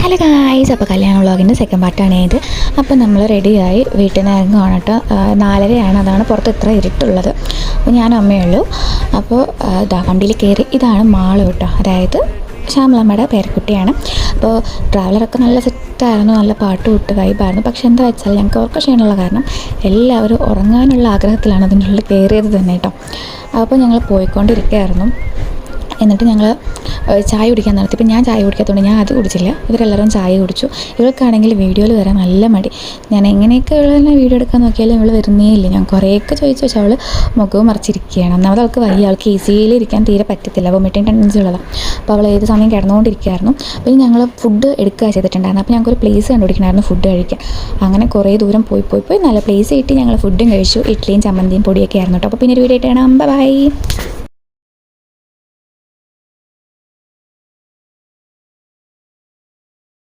Hello guys, അപ്പോൾ കല്യാണ വ്ളോഗിൻ്റെ second പാർട്ടാണ് ഇത്. അപ്പോൾ നമ്മൾ റെഡിയായി വീട്ടിൽ നിന്ന് ഇറങ്ങുകയാണ് കേട്ടോ. 4:30 അതാണ് പുറത്ത് ഇത്ര ഇരുട്ടുള്ളത്. അപ്പോൾ ഞാനും അമ്മയേ ഉള്ളൂ. അപ്പോൾ വണ്ടിയിൽ കയറി. ഇതാണ് മാള് കേട്ടോ, അതായത് ശ്യാമളമ്മയുടെ പേരക്കുട്ടിയാണ്. അപ്പോൾ ട്രാവലറൊക്കെ നല്ല സെറ്റായിരുന്നു, നല്ല പാട്ട് വിട്ട് വൈബായിരുന്നു. പക്ഷെ എന്താ വെച്ചാൽ ഞങ്ങൾക്ക് ഉറക്കം ക്ഷീണമുള്ള കാരണം എല്ലാവരും ഉറങ്ങാനുള്ള ആഗ്രഹത്തിലാണ് അതിൻ്റെ ഉള്ളിൽ കയറിയത് തന്നെ കേട്ടോ. അപ്പോൾ ഞങ്ങൾ പോയിക്കൊണ്ടിരിക്കുകയായിരുന്നു. എന്നിട്ട് ഞങ്ങൾ ചായ കുടിക്കാൻ നിർത്തി. ഇപ്പം ഞാൻ ചായ കുടിക്കാത്തതുകൊണ്ട് ഞാൻ അത് കുടിച്ചില്ല. ഇവരെല്ലാവരും ചായ കുടിച്ചു. ഇവൾക്കാണെങ്കിൽ വീഡിയോയിൽ വരാൻ നല്ല മടി. ഞാൻ എങ്ങനെയൊക്കെ ഇവളെന്നെ വീഡിയോ എടുക്കാൻ നോക്കിയാലും ഇവൾ വരുന്നേ ഇല്ല. ഞാൻ കുറേയൊക്കെ ചോദിച്ചു, പക്ഷേ അവൾ മുഖവും മറിച്ചിരിക്കുകയാണ്. ഒന്നാമത് അവൾക്ക് വയ്യ, അവൾക്ക് ഈസിയിൽ ഇരിക്കാൻ തീരെ പറ്റത്തില്ല, വൊമിറ്റിംഗ് ടെൻഡൻസി ഉള്ളതാണ്. അപ്പോൾ അവൾ ഏത് സമയം കിടന്നുകൊണ്ടിരിക്കുകയായിരുന്നു. പിന്നെ ഞങ്ങൾ ഫുഡ് എടുക്കുക ചെയ്തിട്ടുണ്ടായിരുന്നു. അപ്പോൾ ഞങ്ങൾക്കൊരു പ്ലേസ് കണ്ടുപിടിക്കണമായിരുന്നു ഫുഡ് കഴിക്കാൻ. അങ്ങനെ കുറേ ദൂരം പോയി നല്ല പ്ലേസ് കിട്ടി. ഞങ്ങൾ ഫുഡും കഴിച്ചു. ഇഡ്ഡലിയും ചമ്മന്തിയും പൊടിയൊക്കെ ആയിരുന്നു കേട്ടോ. അപ്പോൾ പിന്നെ ഒരു വീഡിയോ ആയിട്ടാണ്. ബൈ.